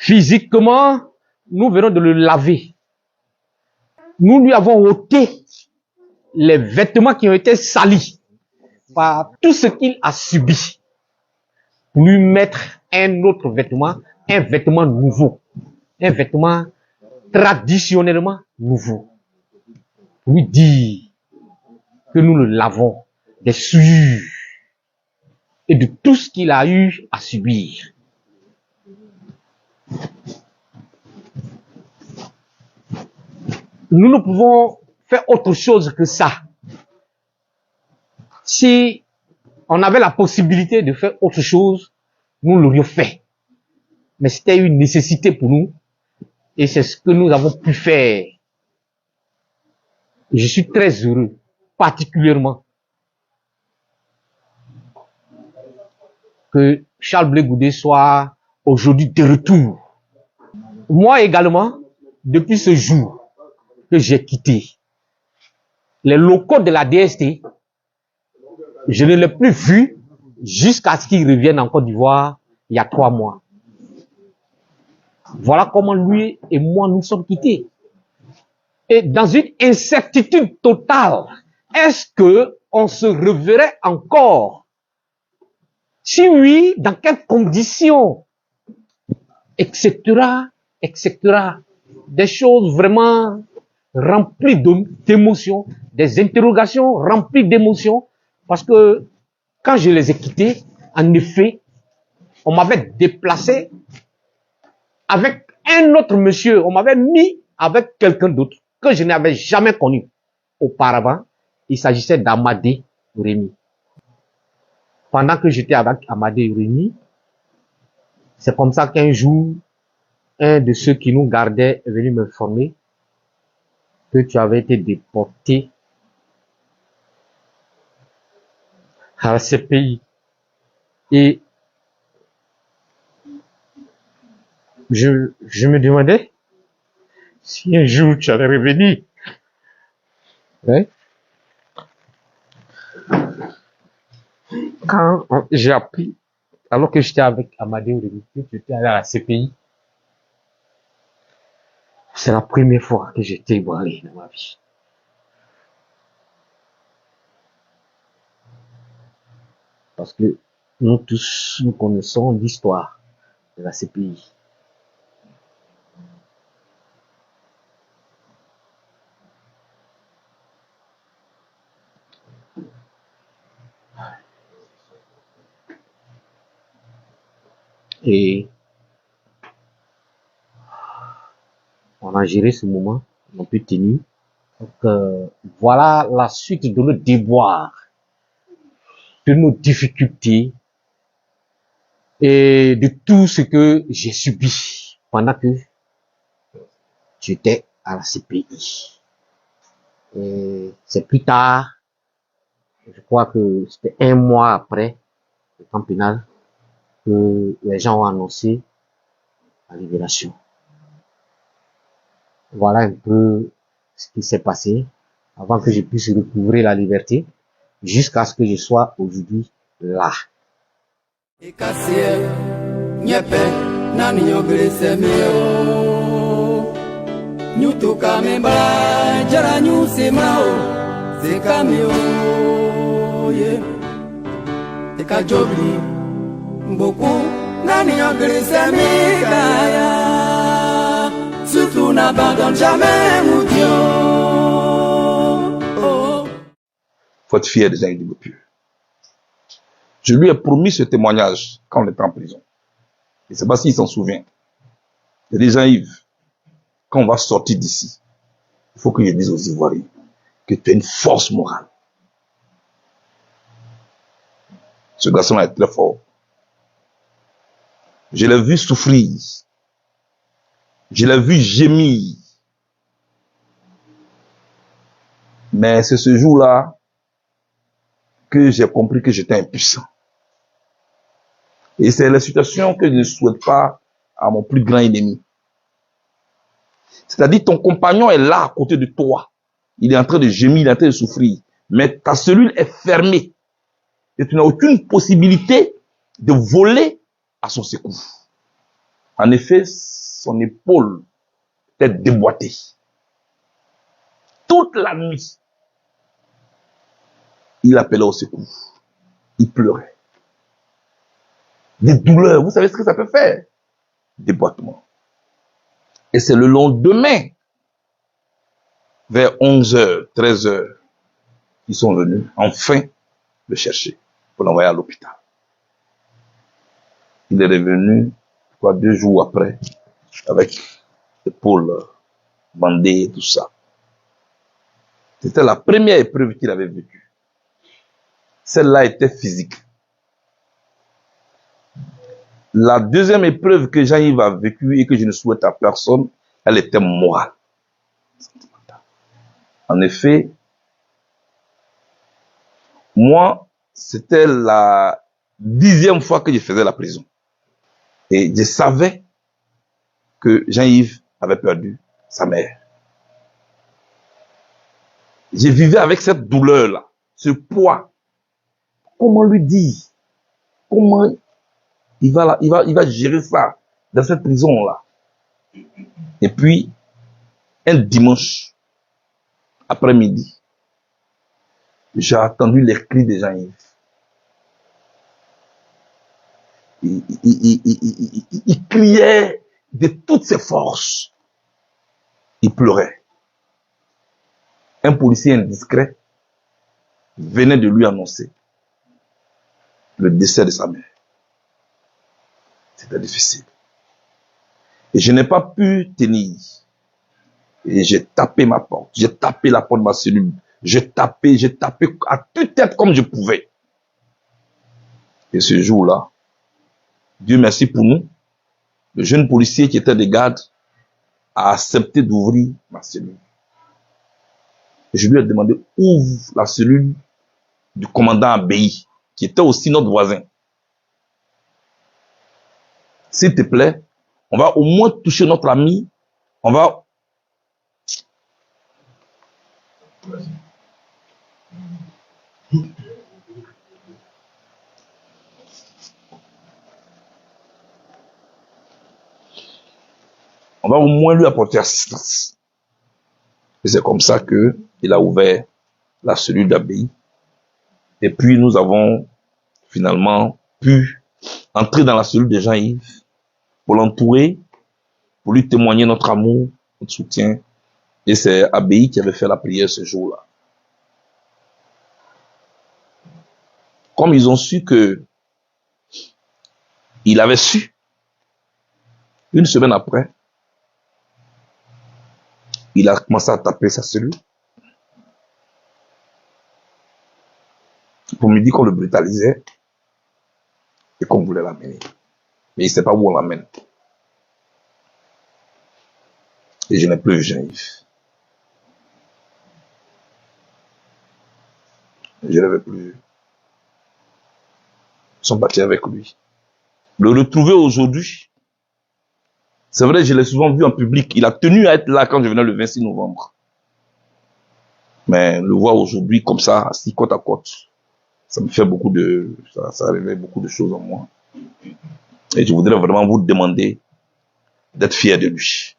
Physiquement, nous venons de le laver. Nous lui avons ôté les vêtements qui ont été salis par tout ce qu'il a subi. Pour lui mettre un autre vêtement, un vêtement nouveau. Un vêtement traditionnellement nouveau. Pour lui dire que nous le lavons des souillures et de tout ce qu'il a eu à subir. Nous ne pouvons faire autre chose que ça. Si on avait la possibilité de faire autre chose, nous l'aurions fait. Mais c'était une nécessité pour nous et c'est ce que nous avons pu faire. Je suis très heureux, particulièrement, que Charles Blé Goudé soit aujourd'hui de retour. Moi également, depuis ce jour que j'ai quitté les locaux de la DST, je ne l'ai plus vu jusqu'à ce qu'il revienne en Côte d'Ivoire il y a 3 mois. Voilà comment lui et moi nous sommes quittés. Et dans une incertitude totale, est-ce que on se reverrait encore? Si oui, dans quelles conditions? Etc., etc. Des choses vraiment remplies d'émotions, des interrogations remplies d'émotions, parce que quand je les ai quittés, en effet, on m'avait déplacé avec un autre monsieur, on m'avait mis avec quelqu'un d'autre que je n'avais jamais connu auparavant. Il s'agissait d'Amadé Rémy. Pendant que j'étais avec Amadé Rémy, c'est comme ça qu'un jour, un de ceux qui nous gardaient est venu m'informer que tu avais été déporté à ce pays. Et je me demandais si un jour tu allais revenir. Ouais. Quand j'ai appris, alors que j'étais avec Amadé Rémy, que tu étais allé à la CPI, c'est la première fois que j'étais ébranlé dans ma vie. Parce que nous tous, nous connaissons l'histoire de la CPI. Et on a géré ce moment, on peut tenir. Donc voilà la suite de nos déboires, de nos difficultés et de tout ce que j'ai subi pendant que j'étais à la CPI. Et c'est plus tard, je crois que c'était 1 mois après le camp pénal, que les gens ont annoncé la libération. Voilà un peu ce qui s'est passé avant que je puisse recouvrer la liberté jusqu'à ce que je sois aujourd'hui là. Surtout n'abandonne jamais mon Dieu. Faut être fier des individus purs. Je lui ai promis ce témoignage quand on était en prison. Et c'est parce qu'il s'en souvient. Il y a des gens, Yves, quand on va sortir d'ici, il faut que je dise aux Ivoiriens que tu as une force morale. Ce garçon-là est très fort. Je l'ai vu souffrir. Je l'ai vu gémir. Mais c'est ce jour-là que j'ai compris que j'étais impuissant. Et c'est la situation que je ne souhaite pas à mon plus grand ennemi. C'est-à-dire ton compagnon est là à côté de toi. Il est en train de gémir, il est en train de souffrir. Mais ta cellule est fermée. Et tu n'as aucune possibilité de voler à son secours. En effet, son épaule était déboîtée. Toute la nuit, il appelait au secours. Il pleurait. Des douleurs, vous savez ce que ça peut faire? Déboîtement. Et c'est le lendemain, vers 11h, 13h, ils sont venus enfin le chercher pour l'envoyer à l'hôpital. Il est revenu, je crois, 2 jours après, avec l'épaule bandée et tout ça. C'était la première épreuve qu'il avait vécue. Celle-là était physique. La deuxième épreuve que Jean-Yves a vécue et que je ne souhaite à personne, elle était morale. En effet, moi, c'était la 10e fois que je faisais la prison. Et je savais que Jean-Yves avait perdu sa mère. Je vivais avec cette douleur-là, ce poids. Comment lui dire? Comment il va gérer ça dans cette prison-là? Et puis, un dimanche après-midi, j'ai entendu les cris de Jean-Yves. Il criait de toutes ses forces. Il pleurait. Un policier indiscret venait de lui annoncer le décès de sa mère. C'était difficile. Et je n'ai pas pu tenir. Et j'ai tapé ma porte. J'ai tapé la porte de ma cellule. J'ai tapé à toute tête comme je pouvais. Et ce jour-là, Dieu merci pour nous, le jeune policier qui était de garde a accepté d'ouvrir ma cellule. Et je lui ai demandé, ouvre la cellule du commandant Abbaye, qui était aussi notre voisin. S'il te plaît, on va au moins toucher notre ami, on va... On va au moins lui apporter assistance. Et c'est comme ça que il a ouvert la cellule d'Abbaye. Et puis nous avons finalement pu entrer dans la cellule de Jean-Yves pour l'entourer, pour lui témoigner notre amour, notre soutien. Et c'est Abbaye qui avait fait la prière ce jour-là. Comme ils ont su que il avait su, une semaine après, il a commencé à taper sa cellule pour me dire qu'on le brutalisait et qu'on voulait l'amener. Mais il ne sait pas où on l'amène. Et je n'ai plus vu Jean-Yves. Je ne l'avais plus vu. Ils sont partis avec lui. Le retrouver aujourd'hui, c'est vrai, je l'ai souvent vu en public. Il a tenu à être là quand je venais le 26 novembre. Mais le voir aujourd'hui comme ça, assis côte à côte, ça me fait beaucoup de... Ça réveille beaucoup de choses en moi. Et je voudrais vraiment vous demander d'être fiers de lui.